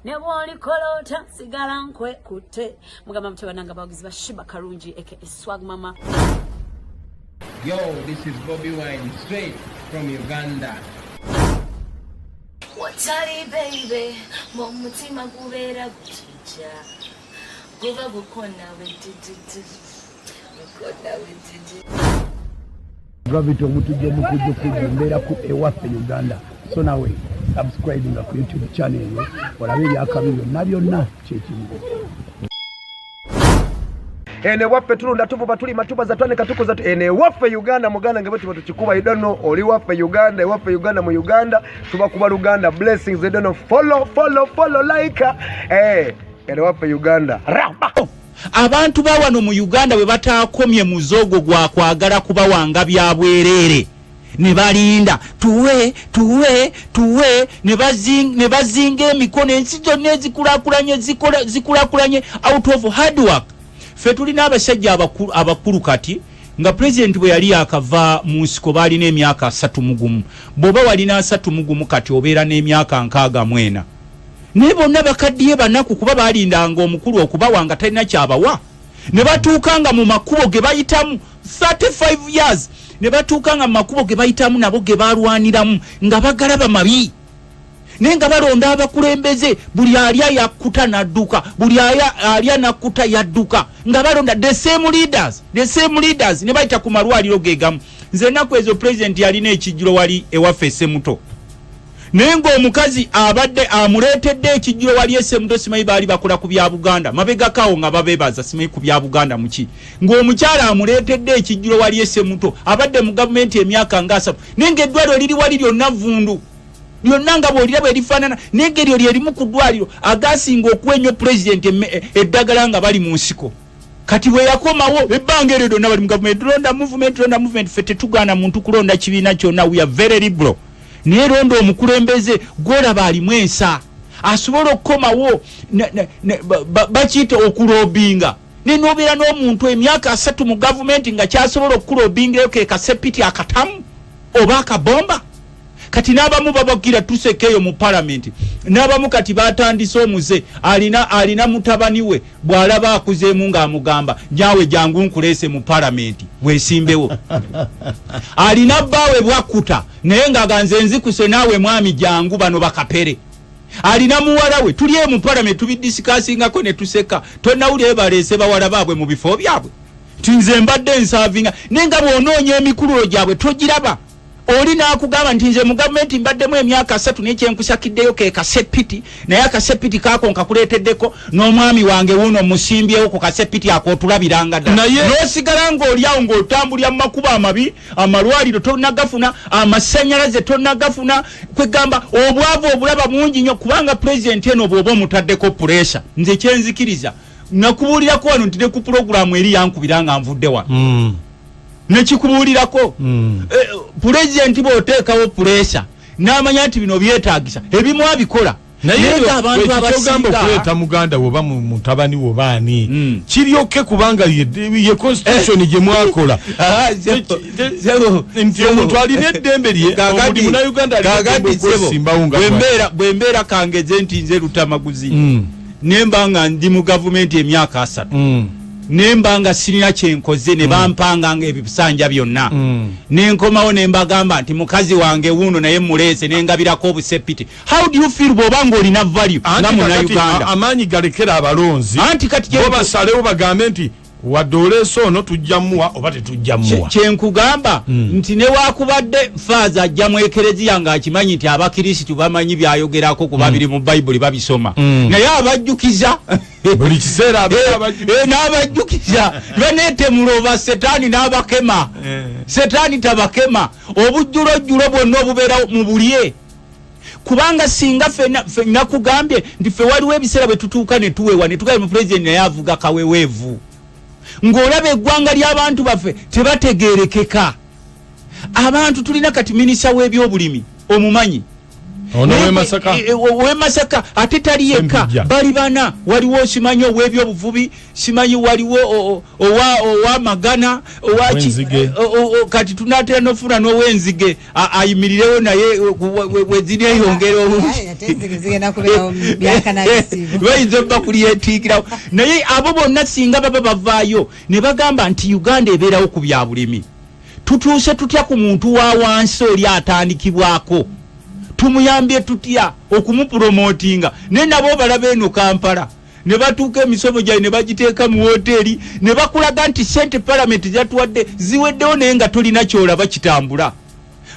Nebwoli kolota sigala nkwe kute mugamba mtebananga bagizi bashiba karungi aka Swag Mama. Yo, this is Bobby Wine straight from Uganda. Watari baby, mumutima kubera guchicha. Kuva gukona wetiti. Gukona wetiti. Gravity omutuje mukuje kujumbera ku ewaffe Uganda. So nawe subscribing ku YouTube channel yo olabe byakabiro nabyonna kyekimu. Ene waffe tulunda tuvuba tuli matuba za twane katuko za ene waffe Uganda muganda ngebe tuba tukikuba I don't know oli waffe Uganda waffe Uganda mu Uganda tuba kuba Uganda blessings I don't know follow like ene waffe Uganda abantu bawano mu Uganda we batakomye muzogo gwa kwagala kuba wanga byabwerere ne balinda tuwe ne bazinga emikono ensi zonna zikulakulanye out of hard work. Fe tulina abasajja abakulu kati nga president bwe yali akava mu nsiko bali n'emyaka 3 boba walina 3 kati obeera n'emyaka 60 ne bonna bakaddiye banaku kuba balindanga omukulu okuba wanga talina kyabawa ne batuukanga mu makubo ge bayitamu 35 years ne batuukanga mu makubo ge bayitamu nabo ge balwaniramu nga bagalaba mabi nenga balonda abakulembeze buli alya yakuta nadduka buli alya nakuta yadduka nga balonda the same leaders ne bayita ku malwaliro gegamu nze naku ezo president yalina ekijjulo wali ewaffe Semuto nengo omukazi abadde amuleetedde ekijjulo wali Semuto simanyi baali bakola ku bya Buganda mabega kawo nga babebaza simanyi ku bya Buganda muki ng'omukyala amuleetedde ekijjulo wali Semuto abadde mu gavumenti emyaka nga 3 nenge eddwaliro liri wali lyonna vundu lyonnanga bwoliraba erifaanana n'engeri oli erimu ku ddwaliro agasinga okwenyo president eddagala nga bali mu nsiko kati bwe yakomawo ebbanga eryo lyonna bali mu gavumenti ronda movement ffe tetugaana muntu kulonda kibiina kyonna we are very liberal naye ronda omukulembeze gwolaba alimu ensa asobola okukomawo bakiyita okulobinga ne n'obeera n'omuntu emyaka 3 mu gavumenti nga kyasobola okukulobingayo ke kasepiti akatamu oba akabomba kati n'abamu babagira tusekeyo mu parliament n'abamu kati batandise omuze alina mutabani we bw'alaba akuzeemu ng'amugamba nyawe jangu nkulese mu parliament weesimbewo alina bbaawe bwakuta naye ng'aganze nzikuse naawe mwami jangu bano bakapere alina muwala we tuli mu parliament tubidiscussingako ne tuseka tonnawulire baleese bawala baabwe mu bifo byabwe tinze mbadde nsavinga nenga bw'onoonya emikululo gyabwe togiraba oli nakugamba nti nze mu gavumenti mbaddemu emyaka 3 n'ekyenkusakiddeyo ke kasepiti naye akasepiti kaako nkakuleeteddeko n'omwami wange wuno musimbyewo ku kasepiti akotulabiranga ddala n'osigala ng'olyawo ng'otambulya mu makubo amabi amalwaliro tonnagafuna amasannyalaze tonnagafuna kwegamba obwavu obulaba mungi nnyo kubanga pulezidenti eno bw'oba omutaddeko pureesa nze kyenzikiriza nakubuulirako wano nti ne ku pulogulaamu eri yankubiranga nvudde wano nekikubuulirako president bw'oteekawo pureesa n'amanya nti bino byetaagisa ebimu abikola naye abantu abasingamba okuleeta muganda woba mutabani wobaani kiryoke kubanga ye constitution gye mwakola nti omuntu alina eddembe lye omuli munauganda bwembeera kangeze nti nze Lutamaguzi nembanga ndi mu gavumenti emyaka 3 nembanga sirina kyenkoze ne bampanga ebisanja byonna nenkomawo nembagamba nti mukazi wange wuno naye muleese nengabirako obusepiti. How do you feel bw'obanga olina value nga Munauganda? Amaanyi galekera abalonzi anti kati bo basalewo bagambe nti wadde oleese ono tujjamuwa oba tetujjamuwa. Kyenkugamba nti ne wakubadde faaza ajja mu ekereziya ng'akimanyi nti abakirisitu bamanyi byayogerako kuba biri mu Bayibuli babisoma naye abajjukiza buli kiseera n'abajjukiza baneetemulova Setaani n'abakema Setaani tabakema obujjulojjulo bwonna obubeera mu bulye kubanga singa ffe nakugambye nti ffe waliwo ebiseera bwe tutuuka ne tuweewa ne tugala mu pulezidenti naye avuga kaweweevu ng'olaba eggwanga ly'abantu baffe tebategeerekeka. Abantu tulina kati minisita w'ebyobulimi omumanyi ono we Masaka ate tali yekka bali bana waliwo simanyi ow'ebyo obuvubi simanyi waliwo owa magana kati tunatera nofuna n'ow'enzige ayimirirewo naye weziri eyongero bayinza obba kuliyetiikirawo naye abo bonna singa baba bavaayo ne bagamba nti Uganda ebeerawo ku bya bulimi tutuuse tutya ku muntu wa wansi oli atandikibwako tumuyambye tutya okumupromotinga ne nabo balaba eno Kampala ne batuuka emisomo gyali ne bagiteeka mu hoteri ne bakulaga nti sente parliament zatuwadde ziweddewo naye nga tolina kyolaba kitambula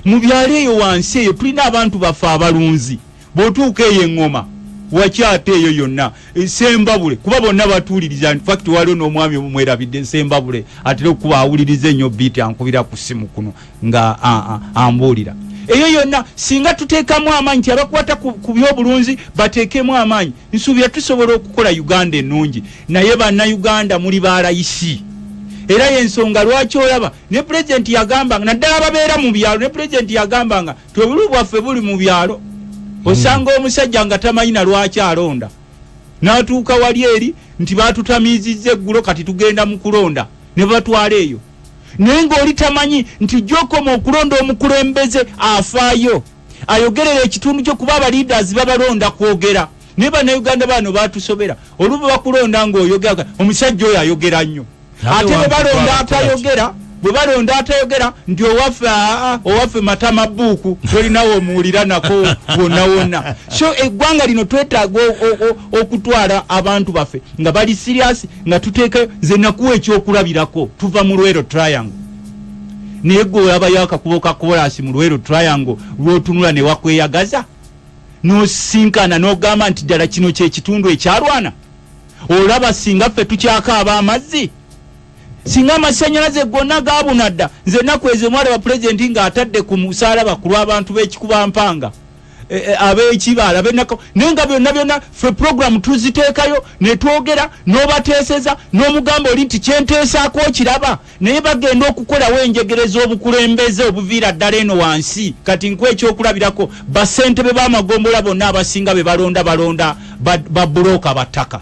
mu byalo eyo wansi eyo tulina abantu bafe abalunzi bw'otuuka eyo eŋŋoma wakyate eyo yonna Sembabule kuba bonna batuuliriza in fact waliwo n'omwami omwerabidde Sembabule atera okuba awuliriza ennyo biiti ankubira ku ssimu kuno nga ambuulira eyo yonna singa tuteekamu amaanyi nti abakwata ku byobulunzi bateekemu amaanyi nsuubira tusobola okukola Uganda ennungi naye bannayuganda muli balayisi era y'ensonga lwaki olaba ne pulezidenti yagambanga naddala babeera mu byalo ne pulezidenti yagambanga ti obululu bwaffe buli mu byalo osanga omusajja nga tamanyina lwaki alonda n'atuuka wali eri nti baatutamiizizza eggulo kati tugenda mu kulonda ne batwala eyo naye ng'oli tamanyi nti gy'okoma okulonda omukulembeze afaayo ayogerera ekitundu kyo kuba abaliiders babalonda kwogera naye bannayuganda bano baatusobera olubu bakulonda ng'oyogera omusajja oyo ayogera nnyo ate bwe balonda atayogera nti owaffe matama bbuuku tolinawo omuwulira nako wonna so eggwanga lino twetaaga okutwala abantu baffe nga bali serious nga tuteekayo nze nakuwa ekyokulabirako tuva mu Luero Triangle naye gwe olabayo akakubo ka koolasi mu Luero Triangle lw'otunula ne wakweyagaza n'osinkana n'ogamba nti ddala kino kyekitundu ekyalwana olaba singa ffe tukyakaaba amazzi singa amasannyalaze gonna gaabunadda nze nakweze omwala wa pulezidenti ng'atadde ku musaalaba ku lw'abantu b'ekikuba mpanga ab'ekibaala naye nga byonna ffe puroguramu tuziteekayo ne twogera n'obateeseza n'omugamba oli nti kyenteesaako kiraba naye bagenda okukola enjegereza obukulembeze obuviira ddala eno wansi kati nkwe ekyokulabirako basentebe b'amagombola bonna abasinga be balonda babulooka battaka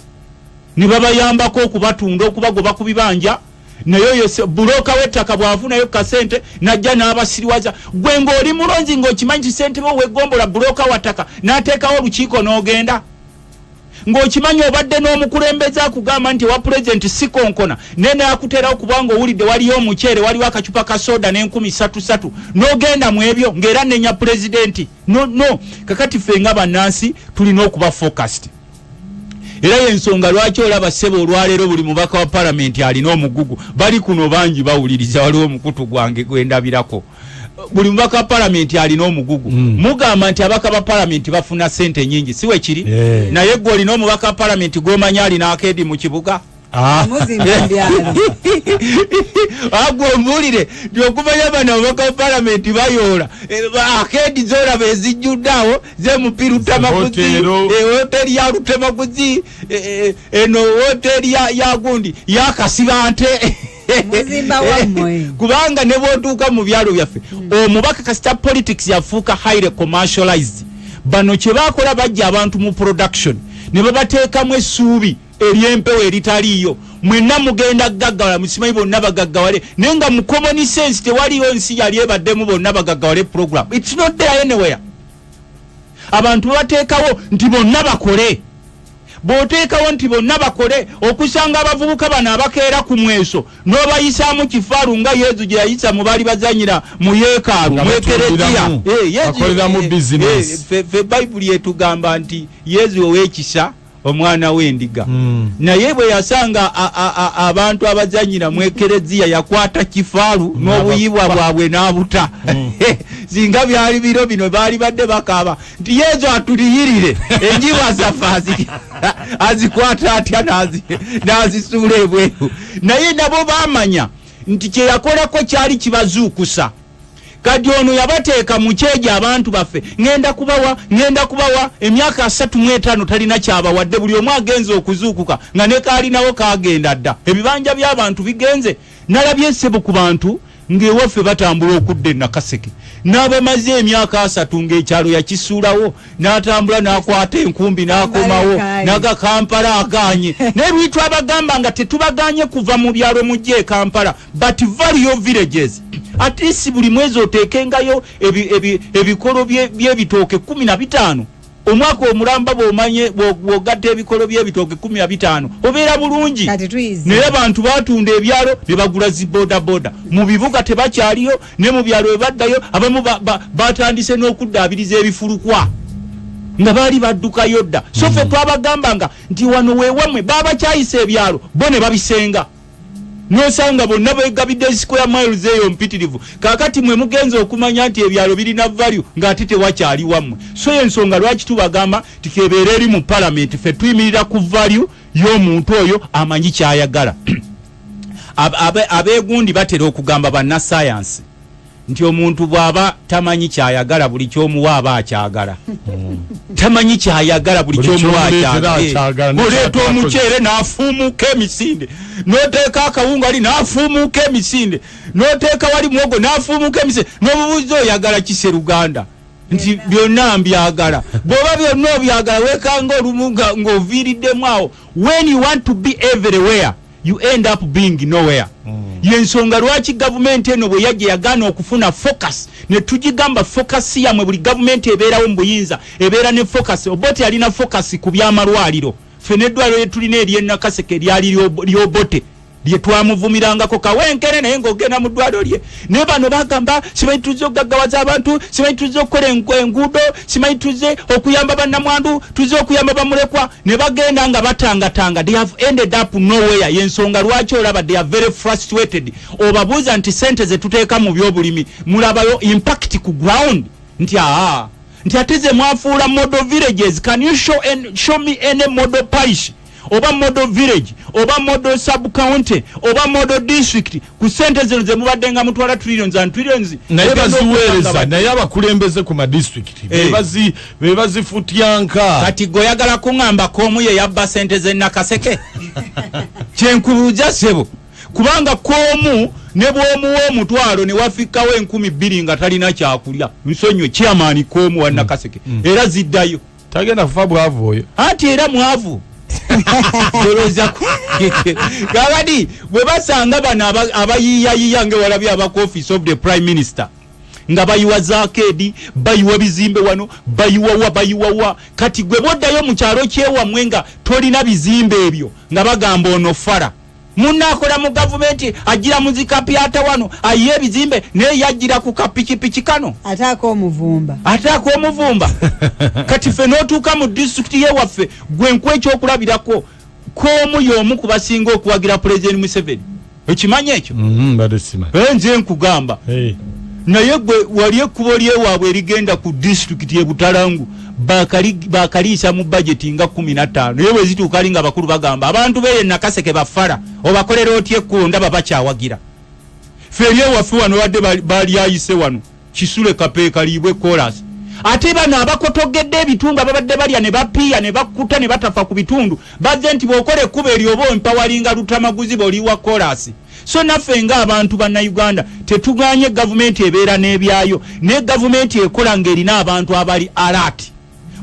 ne babayambako okubatunda okubagoba ku bibanja naye oyo bulooka w'ettaka bw'afunayo kasente najja n'abasiriwaza gwe ng'oli mulonzi ng'okimanyi kisentebe ow'eggombola bulooka wattaka n'ateekawo olukiiko n'ogenda ng'okimanyi obadde n'omukulembeze akugamba nti wa pulezidenti si konkona naye n'akuteerawo kubanga owulidde waliyo omuceere waliwo akacupa ka soda n'10 n'ogenda mu ebyo ng'era nenya pulezidenti no kakati ffe nga bannansi tulina okuba focused era y'ensonga lwaki olaba ssebo olwaleero buli mubaka wa palamenti alina omugugu bali kuno bangi bawuliriza waliwo omukutu gwange gwendabirako buli mubaka wa palamenti alina omugugu mugamba nti abaka ba palamenti bafuna sente nyingi siwe kiri naye gwe olina omubaka wa palamenti gw'omanya alina akeedi mu kibuga agwe omuwulire nti-okumanya bano ababaka ba palamenti bayoola akeedi zolaba ezijjuddeawo zemupiira Rutemaguzi hoteri ya Rutemaguzi eno hoteri ya gundi yakasiba nte kubanga ne bw'otuuka mu byalo byaffe omubaka kasita politics yafuuka highly commercialized bano kye baakola bajja abantu mu production ne babateekamu essuubi ery'empewo eritaliiyo mwenna mugenda gaggawala musimanyi bonna bagaggawale naye nga mu common sense tewaliyo nsi yali ebaddemu bonna bagaggawale program it's not there anywhere abantu bateekawo nti bonna bakole bw'oteekawo nti bonna bakole okusanga abavubuka bano abakeera ku mweso n'obayisaamu kifaalu nga Yezu gye yayisa mu baali bazanyira mu yeekaalu akoleramu bizinesi ffe bayibuli etugamba nti Yezu ow'ekisa omwana w'endiga naye bwe yasanga abantu abazanyira mu ekereziya yakwata kifaalu n'obuyibwa bwabwe n'abuta singa byali biro bino baali badde bakaaba nti Yezu atuliyirire enjibwa zaffe azikwata atya n'azisuula ebweru naye nabo baamanya nti kye yakolako kyali kibazuukusa kati ono yabateeka mu kyejo abantu baffe ngenda kubawa emyaka 35 talina kyabawadde buli omu agenze okuzuukuka nga ne kaalinawo kaagenda dda ebibanja by'abantu bigenze nalabye ssebo ku bantu ng'ewaffe batambula okudda e Nakaseke n'abamaze emyaka 3 ng'ekyalo yakisuulawo n'atambula n'akwata enkumbi n'akomawo n'aga Kampala aganye naye lwitu abagamba nga tetubaganye kuva mu byalo mujje e Kampala but value villages at least buli mwezi otekengayo ebikolo by'ebitooke 15 omwaka omulamba bw'omanye bw'ogatta ebikolo by'ebitooke 15 obeera bulungi naye abantu batunda ebyalo ne bagula zi boda mu bibuga tebakyaliyo ne mu byalo ebaddayo abamu batandise n'okuddaabiriza ebifulukwa nga baali baddukayo dda so ffe twabagambanga nti wano weewamwe baabakyayisa ebyalo bo ne babisenga nosanga bonna begabidde square miles eyo mpitirivu kakati mwe mugenza okumanya nti ebyalo birina value ng'ate tewakyali wammwe so ensonga lwaki tubagamba tikebeera eri mu parliament ffe tuyimirira ku value y'omuntu oyo amanyi kyayagala abeegundi batera okugamba bannasayansi nti omuntu bw'aba tamanyi kyayagala buli kyomuwa aba akyagala tamanyi kyayagala buli kyomuwa akyagala oleeta omuceere n'afuumuuka emisinde n'oteeka akawunga ali n'afuumuuka emisinde n'oteeka wali mwogo n'afuumuuka emisinde n'omubuuzi oyagala kise Luganda nti byonna mbyagala bw'oba byonna obyagala weekanga olumu ng'oviiriddemu awo when you want to be everywhere you end up being nowhere yensonga lwaki gavumenti eno bwe yajja yagaana okufuna focus ne tugigamba focus yamwe buli gavumenti ebeerawo mu buyinza ebeera ne focus Obote yalina focus ku by'amalwaliro ffe n'eddwaliro lye tulina ery'e Nakaseke lyali ly'Obote lye twamuvumirangako kawenkere naye ng'ogenda mu ddwaliro lye naye bano bagamba simanyi tuzze okugaggawaza abantu simanyi tuzze okukola enguudo simanyi tuzze okuyamba bannamwandu tuzze okuyamba bamulekwa ne bagenda nga batangatanga they have ended up nowhere yensonga lwaki olaba they are very frustrated obabuuza nti sente ze tuteeka mu byobulimi mulabayo impact ku ground nti nti ate ze mwafuula model villages can you show me any model parish oba model village oba model sub county oba model district ku sente zino ze mubadde nga mutwala trillions and trillions naye baziweereza naye abakulembeze ku ma district bebazifutyanka kati goyagala kuŋŋamba k'omu ye yabba sente ze Nakaseke kyenkubuuza sebo kubanga k'omu ne bw'omuwa omutwalo ne wafikawo 20,000 nga talina kyakulya nsonyiwe chairman k'omu wa Nakaseke era ziddayo tagenda kufa bwavu oyo ati era mwavu Doroza gabadi bwe basanga bana abayiyayiya nge walabye abaka office of the prime minister nga bayiwa zakedi bayiwa bizimbe wano bayiwa kati gwe boddayo mu kyalo kyewamwe nga tolina bizimbe ebyo nga bagamba ono fara munakola mu gavumenti agira muzika pyata wano ayiye bizimbe naye yagira ku kapikipiki kano atako omuvumba kati fe n'otuuka mu district yewaffe gwe nkweky okulabirako k'omu y'omu ku basinga okuwagira President Museveni ekimanyi ekyo nze nkugamba naye gwe wali ekkubo lyewaabwe erigenda ku district ye Butalangu bakaliisa mu budget nga 15 naye bwe zituuka ali nga abakulu bagamba abantu b'e Nakaseke bafara obakolera otya ekkubo ndaba bakyawagira ffe eryewaffe wano wadde baali ayise wano Kisule Kapeeka liibwe chorus ate bano abakotogedde ebitundu ababadde balya ne bapiya ne bakkuta ne batafa ku bitundu bazze nti bw'okola ekkubo eryoba empawalinga lutamaguzi b'oliwa chorus so naffe ng'abantu bannayuganda tetuganye gavumenti ebeera n'ebyayo ne gavumenti ekola ng'erina abantu abali alert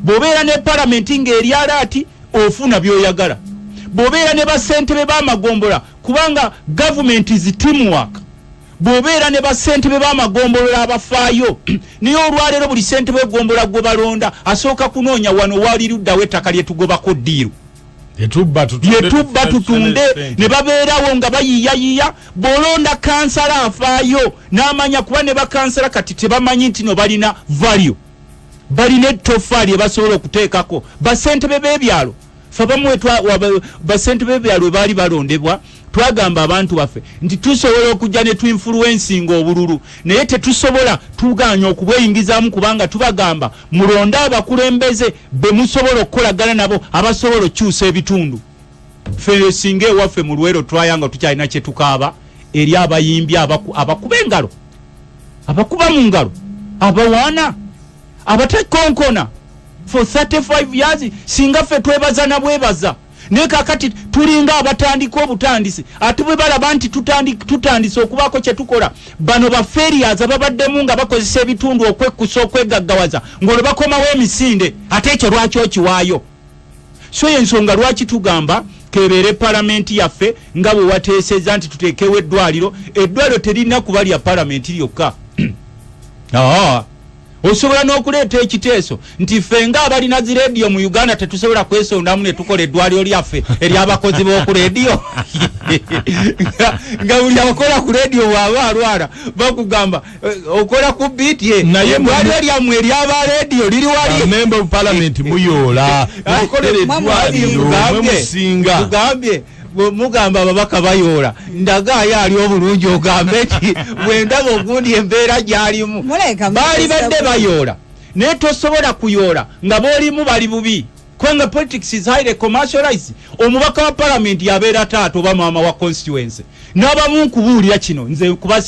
bw'obeera ne palamenti ng'eri alert ofuna by'oyagala bw'obeera ne basentebe b'amagombola kubanga gavumenti is teamwork bw'obeera ne basentebe b'amagombolola abafaayo naye olwaleero buli sentebe gombola gwe balonda asooka kunoonya wano waali luddawo ettaka lye tugobako ddiiru yetubba tutunde ne babeerawo nga bayiyayiya bw'olonda kansala afaayo n'amanya kuba ne bakansala kati tebamanyi nti no balina value balina ettofaali ebasobola okuteekako basentebe b'ebyalo fe abamu basentebe b'ebyalo we baali balondebwa twagamba abantu baffe nti tusobola okujja ne tuinfluencinga obululu naye tetusobola tuganya okubweyingizaamu kubanga tubagamba mulonde abakulembeze be musobola okukolagana nabo abasobola okukyusa ebitundu ffe singa ewaffe mu Luwero twayanga tukyalina kye tukaaba eri abayimbi abakuba engalo abakuba mu ngalo abawaana abatakonkona for 35 years singa ffe twebaza na bwebaza ne kakati tulinga abatandika obutandisi ate bwe balaba nti tutandise okubaako kye tukola bano ba failures ababaddemu nga bakozesa ebitundu okwekkusa okwegaggawaza ng'olwo bakomawo emisinde ate ekyo lwaki okiwaayo so y'ensonga lwaki tugamba kebeere palamenti yaffe nga bwe wateeseza nti tuteekewo eddwaliro terina kuba lya palamenti lyokka osobola n'okuleeta ekiteeso nti ffe nga abalina zi rediyo mu Uganda tetusobola kwesondamu ne tukola eddwaliro lyaffe ery'abakozi b'oku rediyo nga buli abakola ku rediyo bw'aba alwala bakugamba okola ku biiti eddwaliro lyammwe ery'aba rediyo liri wali member of parliament muyoola okolera eddwaliro mwe musinga tugambye mugamba ababaka bayoola ndagaayo ali obulungi ogambe nti bwendaba ogundi embeera gy'alimu baali badde bayoola naye tosobola kuyoola nga boolimu bali bubi kubanga politics is highly commercialized. Omubaka wa parliament yabeera taata oba maama wa constituency n'abamu nkubuulira kino nze kuba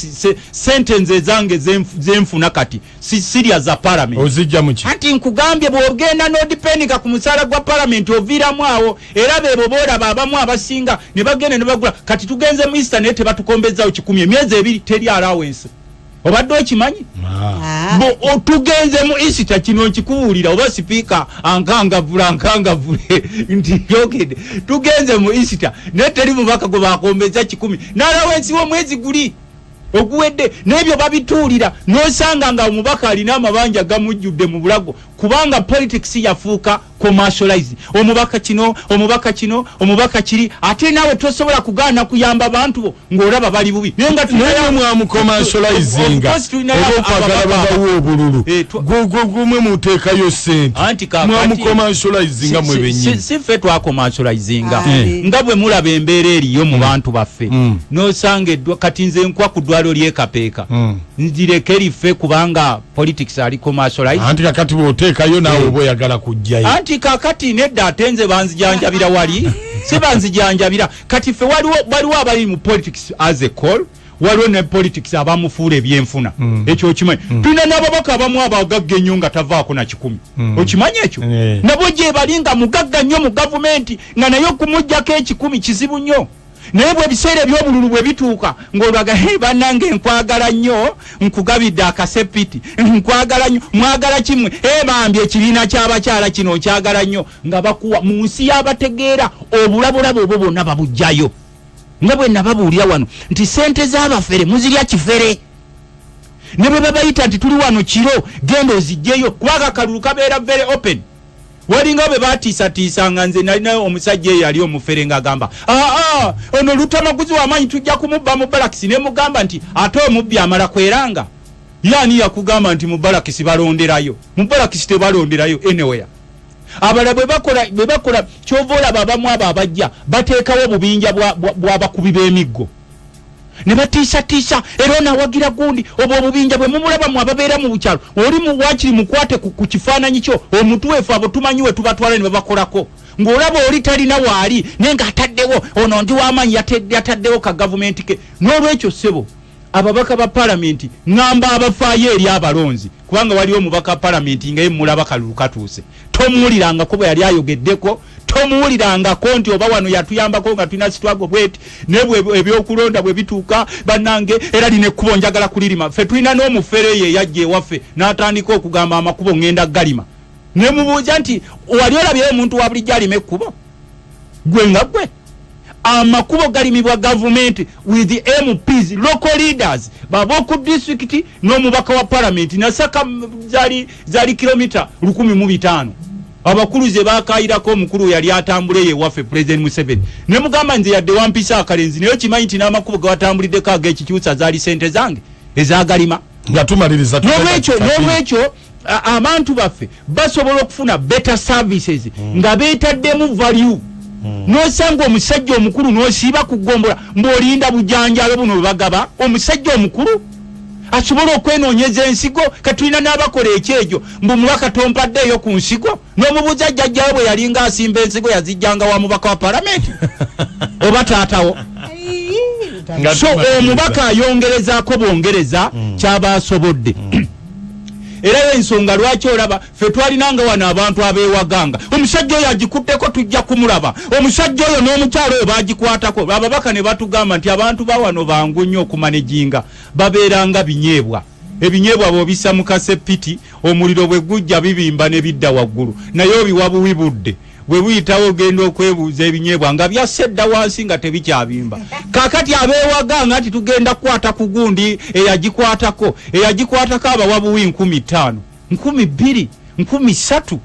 sentence zange zenfuna kati siriya za parliament ozijja muki anti nkugambye bw'ogenda n'odipenika ku musaala gwa parliament oviiramu awo era beebo boolaba abamu abasinga ne bagenda ne bagula kati tugenze mu Easter naye tebatukombezaawo 10 emyezi 2 teri allowance obadde okimanyi tugenze mu Easter kino nkikubuulira oba sipiika ankangavule nti yogede tugenze mu Easter naye teri mubaka gwe bakombeza 10 n'allowance w'omwezi guli oguwedde n'ebyo babituulira n'osanga nga omubaka alina amabanja gamujjudde mu bulago kubanga politics yafuuka commercialized omubaka omubaka kiri ate nawe tosobola kugaana kuyamba abantu bo ng'olaba bali bubi naye nga mwamu commercializinga okwagala babawo obululu gumwe muteekayo sente mwamu commercializinga mwe bennyini si ffe twakommercializinga nga bwe mulaba embeera eriyo mu bantu baffe n'osanga kati nze nkwa ku ddwaliro ly'ekapeeka nzireke liffe kubanga politics ali commercialized anti kakati bw'oteekayo naawe oba oyagala kujjayo anti kakati nedda ate nze banzijanjabira wali si banzijanjabira kati ffe waliwo abali mu politics as a call waliwo ne politics abamufuula ebyenfuna ekyo okimanyi tulina n'ababaka abamu abagagga ennyo nga tavaako na 10 okimanyi ekyo nabo gye bali nga mugagga nnyo mu gavumenti nga naye okumuggyako 10 kizibu nnyo naye bwe ebiseera eby'obululu bwe bituuka ng'olwaga bannange nkwagala nnyo nkugabidde akasepiti nkwagala nnyo mwagala kimwe bambi ekibiina ky'abakyala kino nkyagala nnyo nga bakuwa mu nsi y'abategeera obulabulabu obwo bwonna babugjayo nga bwe nababuulira wano nti sente z'abafere muzirya kifere ne bwe babayita nti tuli wano kiro genda ozijjeyo kubanga akalulu kabeera very open walinga bwe batiisatiisanga nze nalinayo omusajja eyo yali omufere ng'agamba ono lutamaguzi w'amaanyi tujja kumubba mu balakisi ne mugamba nti ate omubbi amala kweranga yaani yakugamba nti mu balakisi balonderayo mu balakisi tebalonderayo anywhere abala bwe bakola kyova olaba abamu abo abajja bateekawo obubinja bw'abakubi b'emiggo ne batiisatiisa era onawagira gundi obwo obubinja bwe mumulabamu ababeera mu bukyalo oli wakiri mukwate ku kifaananyi kyo omutuweefu abo tumanyi we tubatwala ne babakolako ng'olaba oli talina waali naye ng'ataddewo ono ndi w'amaanyi yataddewo ka gavumenti ke n'olwekyo ssebo ababaka ba palamenti ngamba abafaayo eri abalonzi kubanga waliwo omubaka palamenti nga ye mulaba kalulu katuuse tomuwulirangako bwe yali ayogeddeko tomuwulirangako nti oba wano yatuyambako nga tulina sitwago bweti nebwe ebyokulonda bwe bituuka bannange era lina ekkubo njagala kulirima ffe tulina n'omufere ye yajja ewaffe n'atandika okugamba amakubo ngenda galima ne mubuuza nti wali olabyeyo omuntu wa bulijjo alima ekkubo gwe nga gwe amakubo galimibwa gavumenti with the MPs local leaders baboku district n'omubaka wa parliament nasaka zali kilomita 105 abakulu ze bakayirako omukulu yali atambule ye waffe president Museveni ne mugamba nze yadde wampisa akalenzi nayo kimanyi nti n'amakubo gawatambuliddeko ag'ekikyusa zali sente zange ezagalima nga tumaliriza n'olwekyo abantu baffe basobola okufuna better services nga beetaddemu value n'osanga omusajja omukulu n'osiiba kugombola mb'olinda bujanjalo buno bwe bagaba omusajja omukulu asobola okwenoonyeza ensigo katulina n'abakola ekyejo mbumubaka tompaddeeyo ku nsigo n'omubuuza jjajjawe bwe yalinga asimba ensigo yazijjanga wa mubaka wa palamenti oba taatawo so omubaka ayongerezaako bwongereza kyaba asobodde era ensonga lwaki olaba ffe twalinanga wano abantu abeewaganga omusajja oyo agikutteko tujja kumulaba omusajja oyo n'omukyalo oyo bagikwatako ababaka ne batugamba nti abantu bawano bangu nnyo okumanejinga babeeranga binyeebwa ebinyeebwa bw'obissa mu kasepiti omuliro bwe gujja bibimba ne bidda waggulu naye obiwa buwibudde bwe buyitawo ogenda okwebuuza ebinyeebwa nga byasedda wansi nga tebikyabimba kaakati abeewaganga nti tugenda kukwata ku gundi eyagikwatako abawa buwi 15 2,000 3,000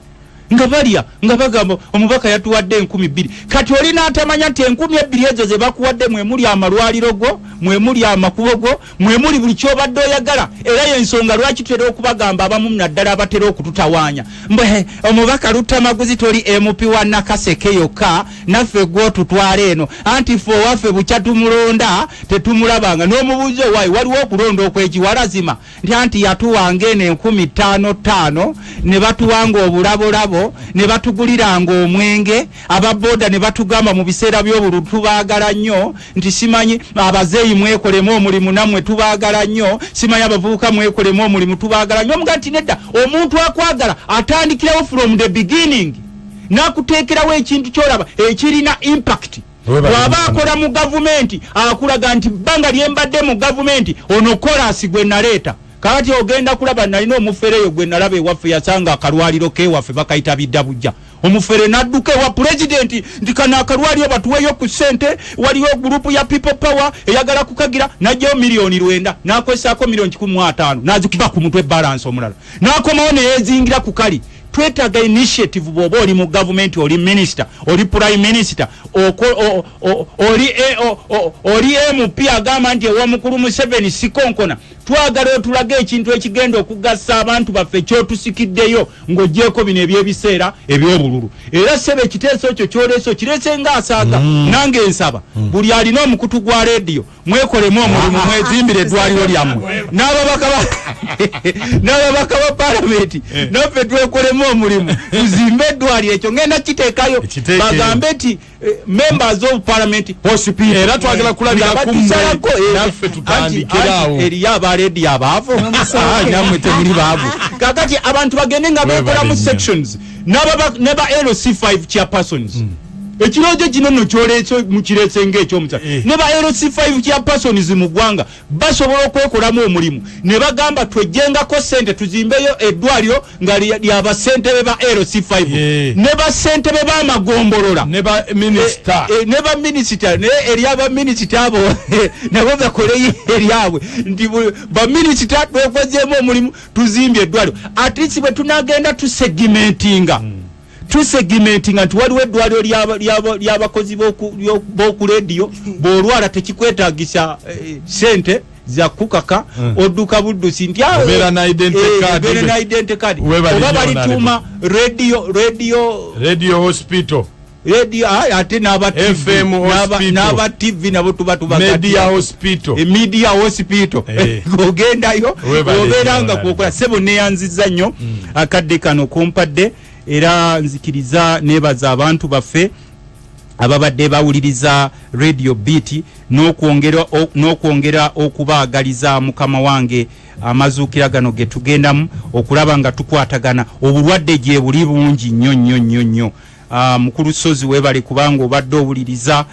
nga balya nga bagamba omubaka yatuwadde 2,000 kati oli n'atamanya nti 2,000 ezo ze bakuwadde mwe muli amalwaliro go mwe muli amakubo go mwe muli buli kyobadde oyagala era y'ensonga lwaki tutera okubagamba abamu naddala abatera okututawaanya mbwe omubaka Luttamaguzi toli MP wa Nakaseke yokka naffe gw'otutwala eno anti ffe owaffe bukya tumulonda tetumulabanga n'omubuuzo waayi waliwo okulonda okwekiwalazima nti anti yatuwanga eno 5,500 ne batuwanga obulabolabo ne batuguliranga omwenge ababoda ne batugamba mu biseera by'obulu tubaagala nnyo nti simanyi abazeeyi mwekolemu omulimu nammwe tubaagala nnyo simanyi abavubuka mwekolemu omulimu tubaagala nnyo omuga nti nedda omuntu akwagala atandikirawo from the beginning n'akuteekerawo ekintu kyolaba ekirina impact bw'aba akola mu gavumenti akulaga nti bbanga lyembadde mu gavumenti ono korasi gwe naleeta kati ogenda kulaba nalina omufereyo gwe nalaba ewaffe yasanga akalwaliro kewaffe bakayita bidda bujja omufere nadduka ewa pulezidenti nti kana akalwaliro batuweeyo ku ssente waliwo gurupu ya people power eyagala kukagira najjayo $9,000 n'akozesako $15,000 n'azikuba ku mutwe balance omulala n'akomawo neyezingira ku kali twetaaga initiative bw'oba oli mu gavumenti oli minister oli prime minister oli MP agamba nti ewamukulu Museveni sikonkona twagala otulage ekintu ekigenda okugasa abantu baffe kyotusikiddeyo ng'ogyeko bino ebyebiseera eby'obululu era sebe ekiteeso ekyo kyoleeso kireese ng'asaaga nange ensaba buli alina omukutu gwa rediyo mwekolemu omulimu mwezimbire eddwaliro lyammwe n'ababaka ba palamenti naffe twekolemu omulimu tuzimbe eddwaliro ekyo ngenda kiteekayo bagambe nti members of parliament hospital era twagala kulabira kusalako naffe tutandikirawo eriyo abaledi abaavu namwe temuli baavu kakati abantu bagende nga bekolamu sections neba LC5 chairpersons ekiroje kino no kyoleso mukirese ng'ekyomusa ne ba LC5 chairpersons mu ggwanga basobola okwekolamu omulimu ne bagamba twejjengako sente tuzimbeyo eddwaliro nga lyaba sente be ba LC5 ne ba sente be ba magombolola ne ba minister ne eryaba minister abo nabo bakoleyo eryabwe nti ba minister twekozeemu omulimu tuzimbye eddwaliro at least bwe tunagenda tusegmentinga nti waliwo eddwaliro ly'abakozi b'oku rediyo bw'olwala tekikwetaagisa sente za kukaka odduka buddusi nti obeera na identity card oba balituuma radio hospital radio ate n'aba TV nabo tuba media hospital ogendayo obeeranga kwokola sebo neyanziza nnyo akadde kano kumpadde era nzikiriza nebaza abantu baffe ababadde bawuliriza radio beat n'okwongera okubaagaliza mukama wange amazuukira gano ge tugendamu okulaba nga tukwatagana obulwadde gye buli bungi nnyo mukulu Sozi webale kubanga obadde owuliriza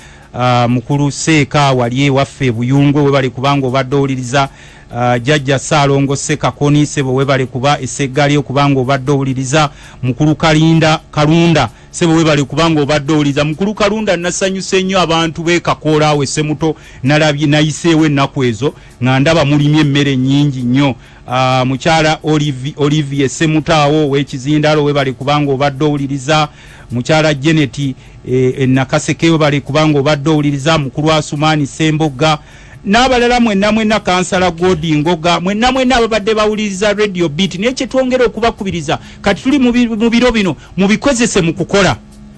mukulu Seeka wali ewaffe Buyungwe webale kubanga obadde owuliriza Jajja Saalongo Sekakoni sebo webale kuba eseggali okubanga obadde owuliriza mukulu Kalunda sebo webale kubanga obadde owuliriza mukulu Kalunda nasanyuse nnyo abantu beekakoola awe Semuto nalabye nayiseewo ennaku ezo nga ndaba mulimye emmere nnyingi nnyo mukyala Olivier Semutaawo w'Ekizindalo webale kubanga obadde owuliriza mukyala Janet Nakaseke webale kubanga obadde owuliriza mukulu Asumani Sembogga n'abalala mwenna kansala Godi Ngoga mwenna ababadde bawuliriza radio beat naye kye twongera okubakubiriza kati tuli mu biro bino mubikozese mu kukola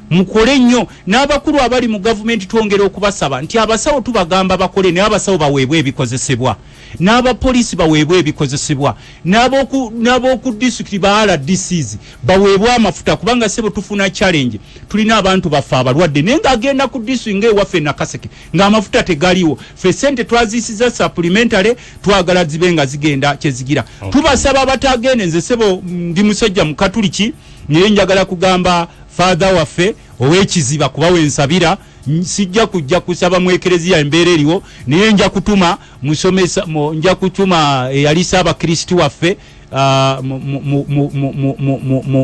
mukole nnyo n'abakulu abali mu gavumenti twongera okubasaba nti abasawo tubagamba bakole naye abasawo baweebwe ebikozesebwa n'abapoliisi baweebwe ebikozesebwa n'ab'oku disitulikiti ba RDCs baweebwe amafuta kubanga sebo tufuna challenge tulina abantu baffe abalwadde naye ng'agenda ku disitulikiti ng'ewaffe Nakaseke ng'amafuta tegaliwo ffe ssente twaziyisiza supplementary twagala zibe nga zigenda kyezigira tubasaba abatagende nze sebo ndi musajja mu Katuliki naye njagala kugamba father waffe ow'ekiziba kuba wensabira sijja kujja kusaba mu ekereziya embeera eriwo naye nja kutuma musomesa nja kutuma yalisa abakristu waffe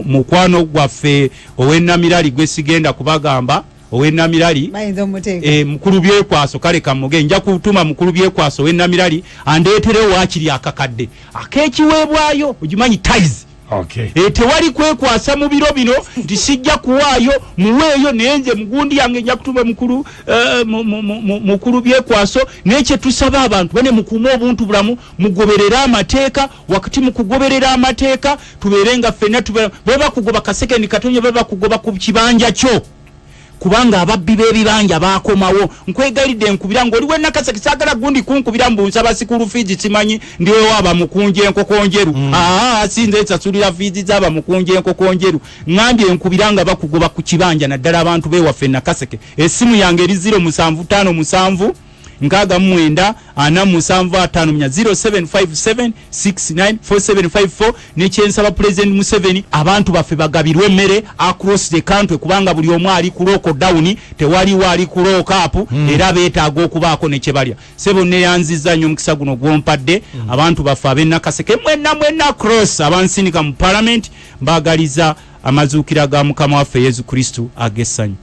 mukwano gwaffe ow'ennamirali gwe sigenda kubagamba ow'ennamirali mukulu byekwaso kale kamuge nja kutuma mukulu byekwaso ow'ennamirali andeeterewo wakiri akakadde akekiweebwayo ogimanyi ties Okay. Tewali kwekwasa mu biro bino nti sijja kuwaayo muweeyo nenze mugundi yange nja kutuma mukulu byekwaso n'ekye tusaba abantu bane mukuuma obuntu bulamu mugoberera amateeka wakati mu kugoberera amateeka tubeerenga ffenna bwe bakugoba kasekendi katonya bwe bakugoba ku kibanja kyo kubanga ababbi b'ebibanja baakomawo nkwegayidde nkubira ng'oliwo Nakaseke saagala gundi kunkubira mbunsaba sikulu fiizi simanyi ndiwewo aba mukunje enkoko njeru sinze nsasulira fiizi z'aba mukunje enkoko njeru ngambye nkubira nga bakugoba ku kibanja naddala abantu beewaffe Nakaseke essimu yange eri 0757 nkaga mwenda ana musanvu atano mnya 0757694754 nekyensaba President Museveni abantu baffe bagabirwe emmere across the country kubanga buli omu ali ku lockdown tewali wali ku lock up era beetaaga okubaako ne kyebalya sebo neyanziza nnyo omukisa guno gwompadde abantu baffe ab'e Nakaseke mwenna cross abansinika mu parliament mbagaliza amazuukira ga Mukama waffe Yesu Kristo agessanyu.